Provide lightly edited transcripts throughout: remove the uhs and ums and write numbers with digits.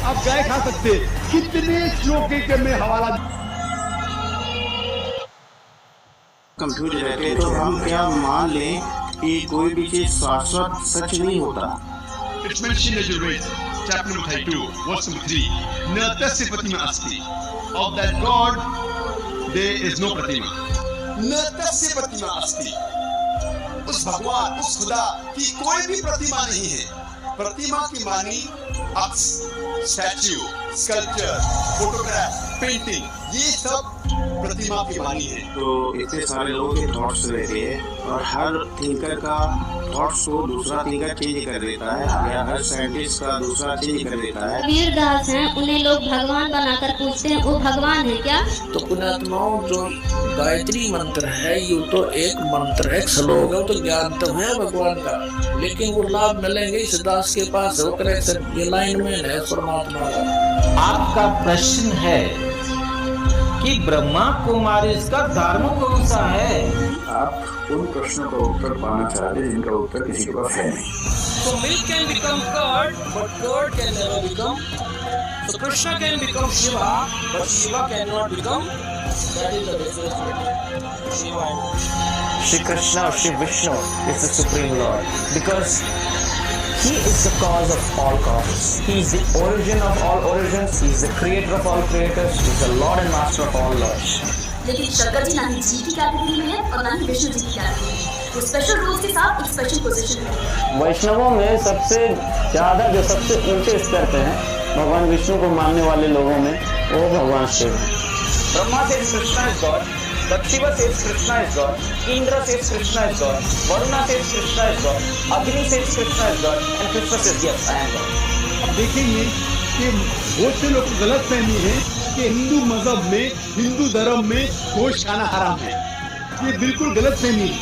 आप गाय खा सकते हैं। कितने श्लोक के मैं हवाला कंफ्यूज रहते तो हम क्या मान लें कि कोई भी चीज शाश्वत सच नहीं होता। It's mentioned as you read, chapter number 32, verse number 3. न तस्य प्रतिमा अस्ति. Of that God, there is no प्रतिमा. न तस्य प्रतिमा अस्ति. उस भगवान, उस खुदा की कोई भी प्रतिमा नहीं है। प्रतिमा की मानी अक्स, स्टैच्यू, स्कल्पचर, फोटोग्राफ, पेंटिंग, ये सब प्रतिमा की मानी है। तो इतने सारे लोगों के थॉट्स रहते हैं और हर थिंकर का थॉट्स को दूसरा थिंकर चेंज कर देता है या हर साइंटिस्ट का दूसरा चेंज कर देता है। वीर दास हैं, उन्हें लोग भगवान बनाकर पूछते हैं, वो भगवान है क्या? तो पुण्यात्माओं, जो गायत्री मंत्र है ये तो एक मंत्र है, श्लोक है, तो ज्ञान तो है भगवान का, लेकिन वो लाभ मिलेंगे इस दास के पास वो करेक्शन ये लाइन में है परमात्मा का। आपका प्रश्न है कि ब्रह्मा कुमारी इसका धर्म कौन सा है? आप उन प्रश्नों का उत्तर पाना चाहते हैं जिनका उत्तर किसी के पास है नहीं। So milk can become curd, but curd can never become. So Krishna can become Shiva, but Shiva cannot become. That is the difference between Shiva and Shri Krishna or Shri Vishnu is the Supreme Lord because He is the cause of all causes. He is the origin of all origins. He is the creator of all creators. He is the Lord and Master of all lords. लेकिन शंकर जी ना ही जी की category में है और ना ही विष्णु जी की category में। वो स्पेशल रोल्स के साथ एक स्पेशल पोजीशन है। वैष्णवों में सबसे ज्यादा जो सबसे ऊंचे स्तर पे हैं भगवान विष्णु को मानने वाले लोगों में वो भगवान शिव है। Brahma says Krishna is God. But Shiva says Krishna is God. Indra says Krishna is God. Varuna says Krishna is God. Agni says Krishna is God. And Krishna says yes, I am God. अब देखेंगे कि बहुत से लोग गलत फहमी है कि हिंदू मजहब में, हिंदू धर्म में गोश्त खाना हराम है। ये बिल्कुल गलत फहमी है।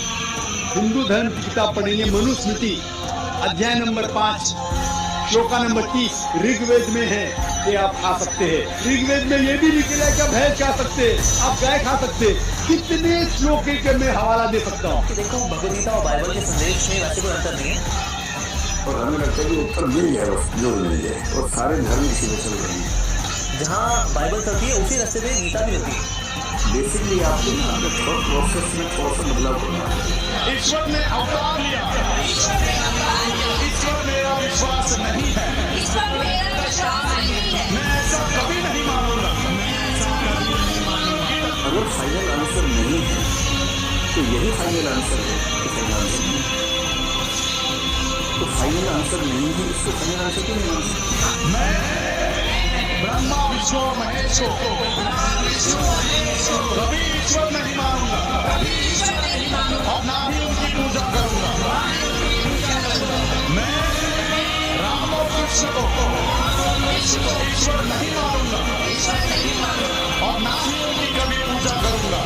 हिंदू धर्म की किताब पढ़ेंगे, मनुस्मृति अध्याय नंबर 5 श्लोका नंबर 30 ऋग्वेद में है कि आप खा सकते हैं। ऋग्वेद में ये भी लिखा है कि आप भैंस खा सकते हैं, आप गाय खा सकते हैं। कितने श्लोक के मैं हवाला दे सकता हूँ। देखो भगवदगीता और बाइबल के संदेश में वैसे कोई अंतर नहीं है और हमें लगता है कि उत्तर मिल जाए, बस जो मिल जाए, और सारे धर्म इसी में चल रहे हैं। जहाँ बाइबल चलती है उसी रास्ते पे गीता भी होती है। बेसिकली आपको ना अपने थॉट प्रोसेस में थोड़ा सा बदलाव करना है। ईश्वर ने अवतार लिया, ईश्वर मेरा विश्वास नहीं है, मैं ऐसा कभी नहीं मानूंगा। अगर फाइनल आंसर नहीं है तो यही फाइनल आंसर है कि फाइनल आंसर नहीं है। तो फाइनल आंसर नहीं है, इसको फाइनल आंसर क्यों नहीं मान सकते? मैं ब्रह्मा विष्णु महेश को कभी ईश्वर नहीं मानूंगा और ना ही उनकी पूजा करूंगा। मैं राम और कृष्ण को ईश्वर नहीं मानूंगा और ना ही उनकी कभी पूजा करूंगा।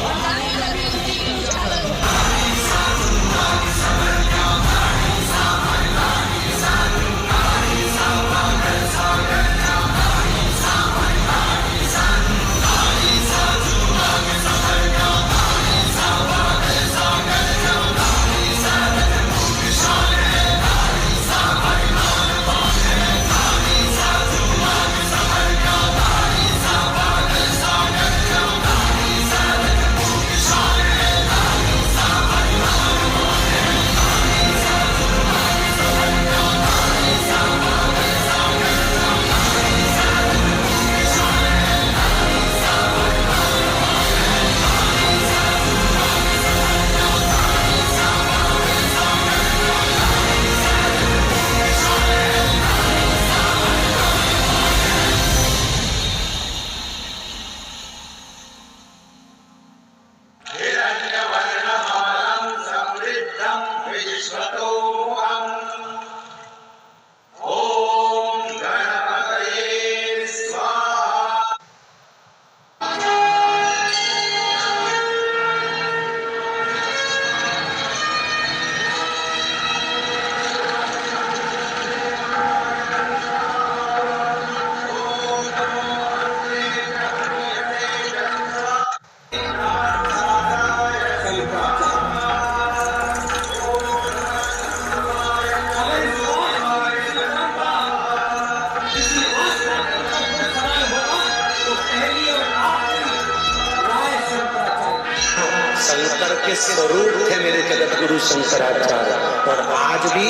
शंकर के स्वरूप थे मेरे जगत गुरु शंकराचार्य। और आज भी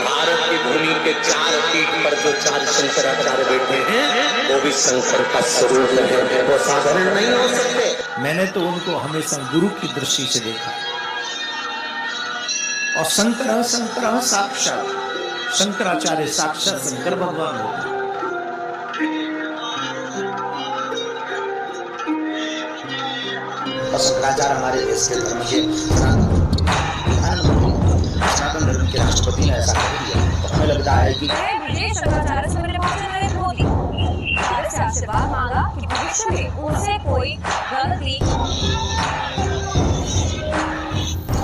भारत की भूमि के चार पीठ पर जो चार शंकराचार्य बैठे हैं वो भी शंकर का स्वरूप है, वो साधारण नहीं हो सकते। मैंने तो उनको हमेशा गुरु की दृष्टि से देखा। और शंकर साक्षात शंकराचार्य साक्षात शंकर भगवान होते। और शंकराचार्य हमारे देश के धर्म के सनातन धर्म के राष्ट्रपति ने ऐसा कह दिया। तो हमें लगता है कि शंकराचार्य से मेरे पास नरेंद्र मोदी भारत से आशीर्वाद मांगा कि भविष्य में उनसे कोई गलती।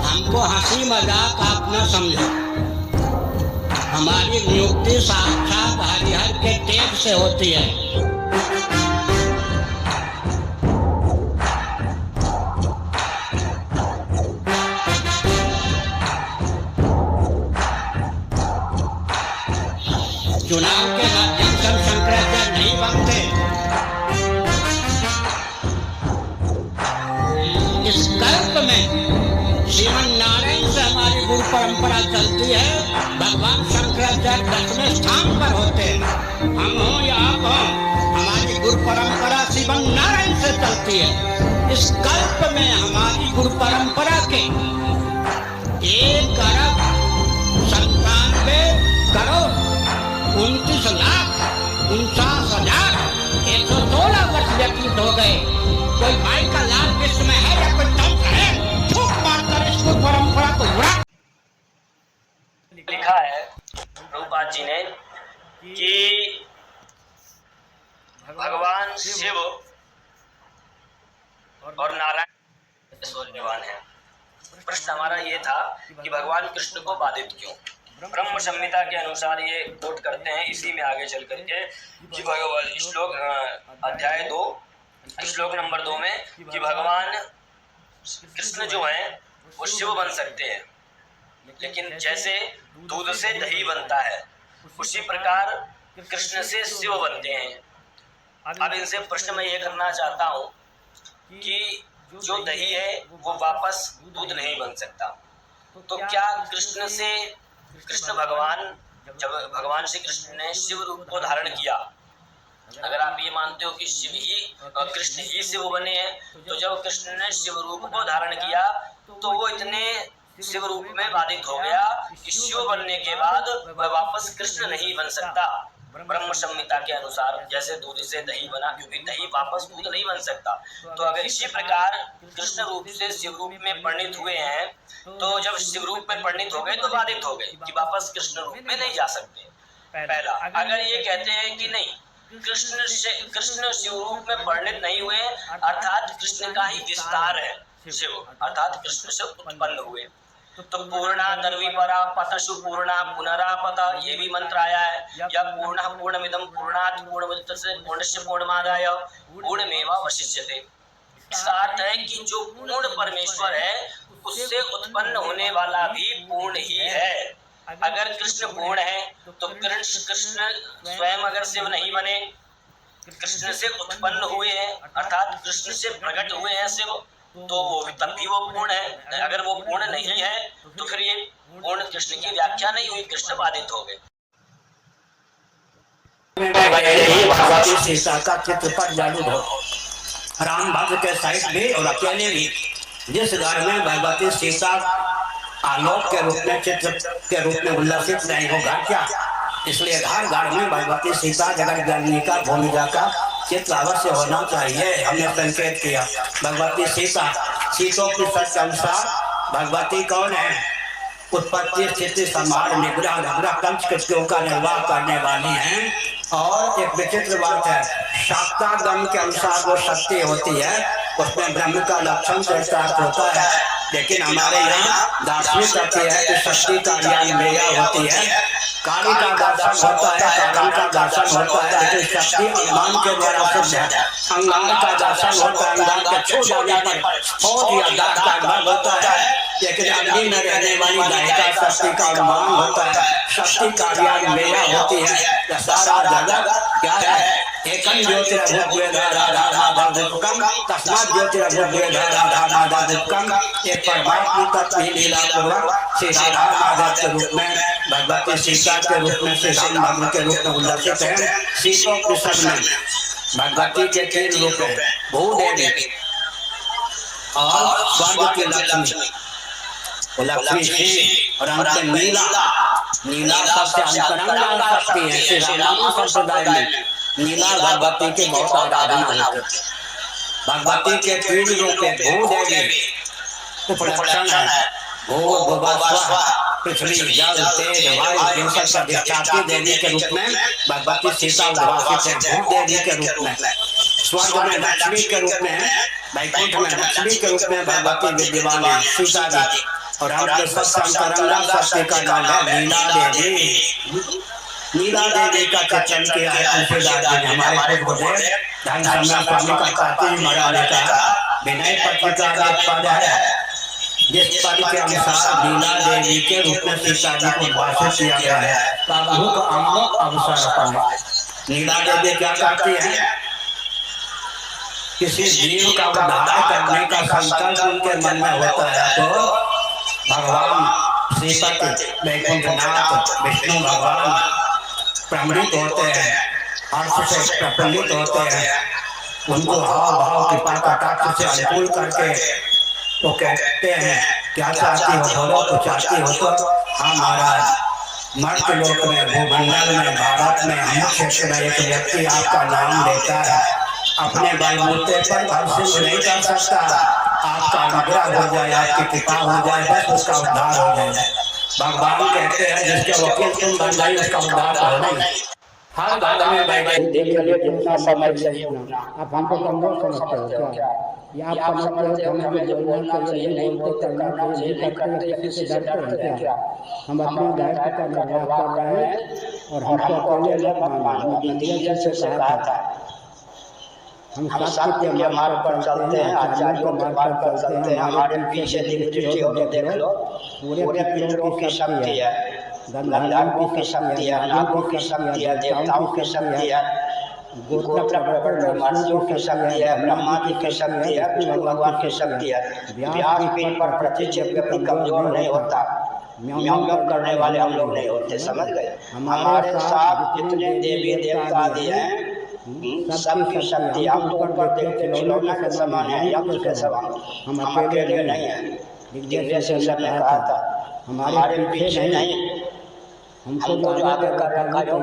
हमको हंसी मजाक आप न समझो। हमारी नियुक्ति साक्षात हरिहर के तेज से होती है। चुनाव के माध्यम से शंकराचार्य नहीं बनते। इस कल्प में श्रीमन नारायण से हमारी गुरु परंपरा चलती है। भगवान शंकराचार्य 10वें स्थान पर होते हैं। हम हो या आप हो, हमारी गुरु परंपरा श्रीमन नारायण से चलती है। इस कल्प में हमारी गुरु परंपरा के 1 अरब 97 करोड़ 29,49,116 वर्ष व्यतीत हो गए। कोई भाई का लाल विश्व में है या कोई तंत्र है? फूंक मारकर इसको परंपरा को बुरा लिखा है प्रभुपाद जी ने कि भगवान शिव और नारायण सूर्यवान है। प्रश्न हमारा ये था कि भगवान कृष्ण को बाधित क्यों? ब्रह्म संहिता के अनुसार ये कोट करते हैं इसी में आगे चल करके कि भगवान श्लोक अध्याय 2 श्लोक नंबर 2 में कि भगवान कृष्ण जो है वो शिव बन सकते हैं, लेकिन जैसे दूध से दही बनता है उसी प्रकार कृष्ण से शिव बनते हैं। अब इनसे प्रश्न मैं ये करना चाहता हूँ कि जो दही है वो वापस दूध नहीं बन सकता, तो क्या कृष्ण भगवान जब भगवान श्री कृष्ण ने शिव रूप को धारण किया, अगर आप ये मानते हो कि शिव ही कृष्ण ही शिव बने हैं, तो जब कृष्ण ने शिव रूप को धारण किया तो वो इतने शिव रूप में बाधित हो गया कि शिव बनने के बाद वह वापस कृष्ण नहीं बन सकता। ब्रह्म संहिता के अनुसार जैसे दूध से दही बना, क्योंकि दही वापस दूध नहीं बन सकता, तो अगर इसी प्रकार कृष्ण रूप से शिव रूप में परिणित हुए हैं तो जब शिव रूप में परिणित हो गए तो बाधित हो गए कि वापस कृष्ण रूप में नहीं जा सकते। पहला, अगर ये कहते हैं कि नहीं कृष्ण शिव रूप में परिणित नहीं हुए, अर्थात कृष्ण का ही विस्तार है शिव, अर्थात कृष्ण से उत्पन्न हुए, तो पूर्णा दर्वीपरा पतशु पूर्णा पुनरापता ये भी मंत्र आया है, या पूर्णः पूर्णमिदं पूर्णात् पूर्णमुदच्यते पूर्णस्य पूर्णमादाय पूर्णमेवावशिष्यते। इसका अर्थ है कि जो पूर्ण परमेश्वर है उससे उत्पन्न होने वाला भी पूर्ण ही है। अगर कृष्ण पूर्ण है तो कृष्ण स्वयं अगर शिव नहीं बने, कृष्ण से उत्पन्न हुए हैं अर्थात कृष्ण से प्रकट हुए हैं शिव, तो वो तब भी वो पूर्ण है। अगर वो पूर्ण नहीं है तो फिर ये पूर्ण कृष्ण की व्याख्या नहीं हुई, कृष्ण बाधित हो गए। भगवती सीता का चित्र पर जादू हो, राम भक्त के साइड भी और अकेले भी, जिस घर में भगवती सीता आलोक के रूप में चित्र के रूप में उल्लसित नहीं होगा क्या? इसलिए घर घर में भगवती सीता जगत जननी का भूमिका का चित्र अवश्य होना चाहिए। हमने संकेत किया भगवती सीता शीतोपनिषद के अनुसार भगवती कौन है? उत्पत्ति स्थिति संहार निग्रह अनुग्रह पंचकृत्यों का निर्वाह करने वाली हैं। और एक विचित्र बात है, शाक्तागम के अनुसार वो शक्ति होती है, उसमें ब्रह्म का लक्षण प्राप्त होता है, लेकिन हमारे यहाँ दार्शनिक कहते हैं कि शक्ति का ज्ञान मेया होती है, काली का दर्शन होता है, कारण का दर्शन होता है, लेकिन शक्ति अनुमान के द्वारा सिद्ध है। अंगार का दर्शन होता है, अंगार के छू जाने पर स्फोट या दाग का अनुभव होता है, लेकिन अग्नि में रहने वाली दायिका शक्ति का अनुमान होता है। शक्ति का ज्ञान मेया होती है। सारा जगत क्या है? एक सन ज्योतिरभूद्वेधाराधामादादिकम तस्मात् ज्योतिरभूद्वेधाराधामादादिकम। एक परमात्मा तत्व ही लीला पूर्वक श्री राधा माधव के रूप में भगवती सीता के रूप में श्री राम भगवान के रूप में उल्लसित है। सीतों के सब में भगवती के 3 रूप है, भूदेवी और स्वर्ग की लक्ष्मी। लक्ष्मी श्री और अंत नीला, नीला सबसे अंतरंग शक्ति है। श्री राम संप्रदाय में नीला भगवती के बहुत आराधना होती है। भगवती के 3 रूप है, भूदेवी उपलक्षण है, भूर भुवस्व पृथ्वी जल तेज वायु इन सब का अधिष्ठात्री देवी के रूप में भगवती सीता उद्भासित है। भूदेवी के रूप में, स्वर्ग में लक्ष्मी के रूप में, वैकुंठ में लक्ष्मी के रूप में भगवती विद्यमान सीता जी। और हमके सत्संतरंगा शक्ति का नाम है नीला देवी। नीला देवी का चित्रण किया है तुलसीदास जी ने। हमारे पूर्वज धन समय स्वामी का काती महाराज का विनय पत्रिका का पद है, जिस पद के अनुसार नीला देवी के रूप में सीता जी को उद्भासित किया गया है। काबुक अम्म अवसर पर नीला देवी क्या करती है? किसी जीव का उद्धार करने का संकल्प उनके मन में होता है तो भगवान श्रीपति वैकुंठनाथ विष्णु भगवान प्रमृत होते हैं, हर्ष से प्रफुल्लित होते हैं। उनको हाव भाव कृपा कटाक्ष से अनुकूल करके तो कहते हैं क्या चाहती हो बोलो, तो चाहती हो तो हाँ महाराज। मर्त्य लोक में, भूमंडल में, भारत में, हम क्षेत्र में एक व्यक्ति आपका नाम लेता है, अपने बलबूते पर भरोसे नहीं कर सकता। आपका अनुग्रह हो जाए, आपकी कृपा हो जाए, बस उसका उद्धार हो जाए। भगवान कहते हैं जिसके वकील तुम बन जाए उसका उद्धार हो नहीं। हर घर में बैठे देख लिए कितना समय चाहिए उतना। आप हमको कमजोर समझते हो क्या? या आप समझते हो कि हमें जो बोलना चाहिए नहीं बोलते, करना चाहिए नहीं करते, किसी से डरते हैं क्या? हम अपने दायित्व का निर्वाह कर रहे हैं और हमको अकेले लोग मानना। इंडिया जी से कहा था हम सत्य के मार्ग पर चलते हैं, आचार्यों के मार्ग पर चलते हैं। हमारे पीछे दृष्टि हो तो देख लो, पूरे पितरों की शक्ति है, गंधर्वों की शक्ति है, नागों की शक्ति है, देवताओं की शक्ति है, गोत्र महर्षियों की शक्ति है, ब्रह्मा जी की शक्ति है, विष्णु भगवान की शक्ति है। व्यासपीठ पर प्रत्यक्ष व्यक्ति कमजोर नहीं होता, म्याऊं करने वाले हम लोग नहीं होते, समझ गए? हमारे साथ जितने देवी देवता आदि हैं सबकी शक्ति हम तो ऊपर देखते खिलौना के समान है, यंत्र के समान। हम अकेले नहीं हैं। दिग्विजय ने कहा था हमारे पीछे नहीं, हमको जो आगे कर रखा जो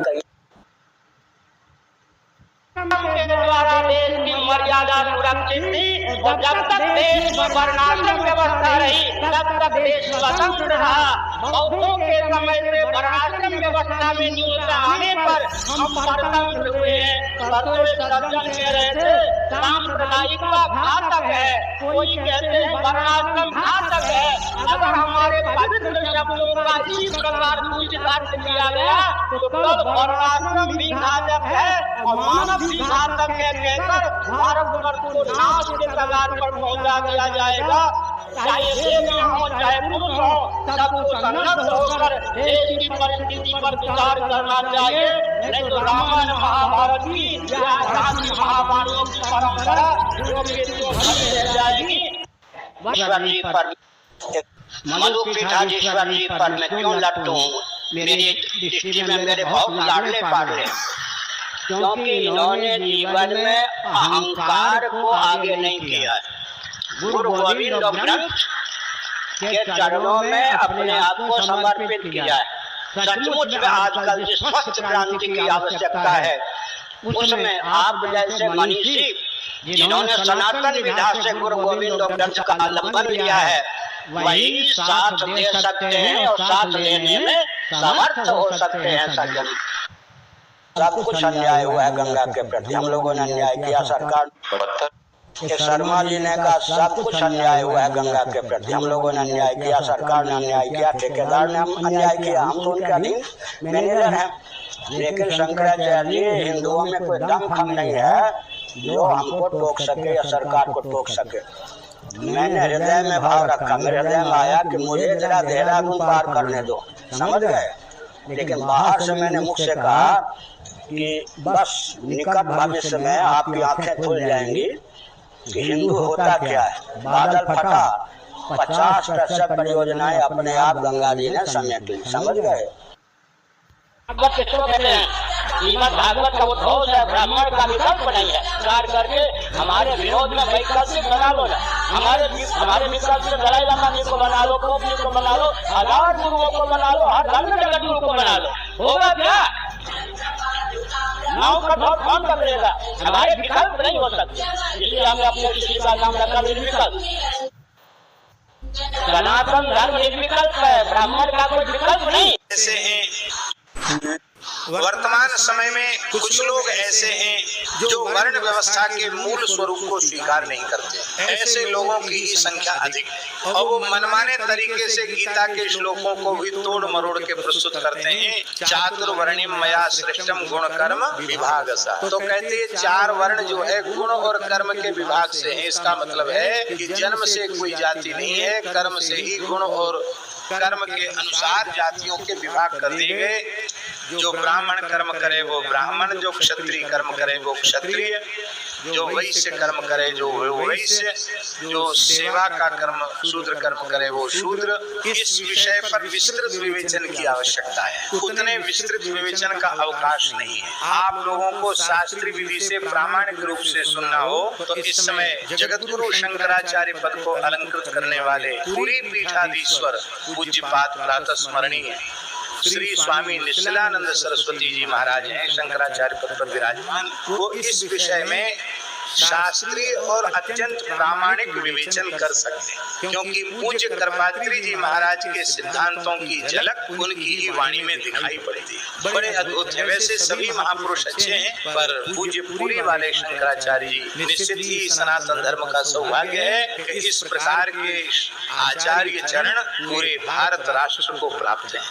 के द्वारा देश की मर्यादा सुरक्षित थी। और जब तक देश में वर्णाश्रम व्यवस्था रही तब तक देश स्वतंत्र रहा। बौद्धों के समय से वर्णाश्रम व्यवस्था में न्यूनता आने पर हम परतंत्र हुए हैं। परसों सज्जन कह रहे थे सांप्रदायिकता घातक है, कोई कहते हैं वर्णाश्रम घातक है। अगर हमारे पवित्र शब्दों का इस प्रकार सूचित किया गया तो कल वर्णाश्रम भी घातक है और मानव भी घातक है कहकर भारतवर्ष को नाश के कगार पर पहुंचा दिया जाएगा। चाहे देवी हो चाहे पुरुष हो, सबको संलग्न होकर देश की परिस्थिति पर विचार करना चाहिए। नहीं तो रामायण महाभारत की या राशि महाभारत की परंपरा जो रह जाएगी। ईश्वर जी पर मधुपीठाधीश्वर जी पर मैं क्यों लट्टू? मेरी दृष्टि में मेरे बहुत लाडले पाडले, क्योंकि इन्होंने जीवन में अहंकार को आगे नहीं किया। गुरु गोविंद ग्रंथ के चरणों में अपने आप को समर्पित किया है। सचमुच में आजकल जिस स्वस्थ क्रांति की आवश्यकता है उसमें आप जैसे मनीषी जिन्होंने सनातन विधा से गुरु गोविंद ग्रंथ का अवलंबन लिया है वही साथ दे सकते हैं और साथ लेने में समर्थ हो सकते हैं। सज्जन सब कुछ अन्याय हुआ है गंगा के प्रति, हम लोगों ने अन्याय किया। सरकार शर्मा जी ने कहा सब कुछ अन्याय हुआ है गंगा के प्रति, हम लोगों ने अन्याय किया, सरकार ने अन्याय किया, ठेकेदार ने अन्याय किया, हम तो उनके अधीन मैनेजर हैं। लेकिन शंकराचार्य जी हिंदुओं में कोई दम खम नहीं है जो हमको टोक सके या सरकार को टोक सके। मैंने हृदय में भाव रखा, मेरे हृदय में आया कि मुझे जरा देहरादून पार करने दो, समझ गए? लेकिन बाहर से मैंने मुख से कहा कि बस निकट भविष्य में आपकी आंखें खुल जाएंगी कि हिंदू होता क्या है। बादल फटा, 50% परियोजनाएं अपने आप गंगा जी ने समेट ली। समझ गए? भागवत किसको कहते हैं? श्रीमद् भागवत का उद्घोष है, ब्राह्मण का विकल्प नहीं है। कार्य करके हमारे विरोध में वैकल्पिक बना लो ना, हमारे विकल्प से दलाई लामा जी को बना लो, पोप जी को बना लो, 1000 गुरुओं को बना लो, हर धर्म के गुरु को बना लो, होगा क्या? नाव का ढोल कौन पकड़ेगा? हमारे विकल्प नहीं हो सकते, इसलिए हमने अपने किसी का नाम रखा निर्विकल्प। सनातन धर्म निर्विकल्प है, ब्राह्मण का कोई विकल्प नहीं। ऐसे हैं वर्तमान समय में कुछ लोग ऐसे हैं जो वर्ण व्यवस्था के मूल स्वरूप को स्वीकार नहीं करते। ऐसे लोगों की ही संख्या अधिक है और वो मनमाने तरीके से गीता के श्लोकों को भी तोड़ मरोड़ के प्रस्तुत करते हैं। चातुर्वर्ण्यम मया सृष्टम गुण कर्म विभाग सा। तो कहते हैं 4 वर्ण जो है गुण और कर्म के विभाग से है। इसका मतलब है कि जन्म से कोई जाति नहीं है, कर्म से ही गुण और कर्म के अनुसार जातियों के विभाग कर दिए गए। जो ब्राह्मण कर्म करे वो ब्राह्मण, जो क्षत्रिय कर्म करे वो क्षत्रिय, जो वैश्य कर्म करे जो वैश्य, जो सेवा का कर्म शूद्र कर्म करे वो शूद्र। इस विषय पर विस्तृत विवेचन की आवश्यकता है, उतने विस्तृत विवेचन का अवकाश नहीं है। आप लोगों को शास्त्रीय विधि से प्रामाणिक रूप से सुनना हो तो इस समय जगतगुरु शंकराचार्य पद को अलंकृत करने वाले पूरी पीठाधीश्वर पूज्यपाद प्रातः स्मरणीय श्री स्वामी निश्चलानंद सरस्वती जी महाराज हैं, शंकराचार्य पद पर विराजमान। वो इस विषय में शास्त्रीय और अत्यंत प्रामाणिक विवेचन कर सकते हैं, क्योंकि पूज्य कृपात्री जी महाराज के सिद्धांतों की झलक उनकी ही वाणी में दिखाई पड़ती है। बड़े अद्भुत है। वैसे सभी महापुरुष अच्छे हैं, पर पूज्य पुरी वाले शंकराचार्य जी निश्चित ही सनातन धर्म का सौभाग्य है कि इस प्रकार के आचार्य चरण पूरे भारत राष्ट्र को प्राप्त है।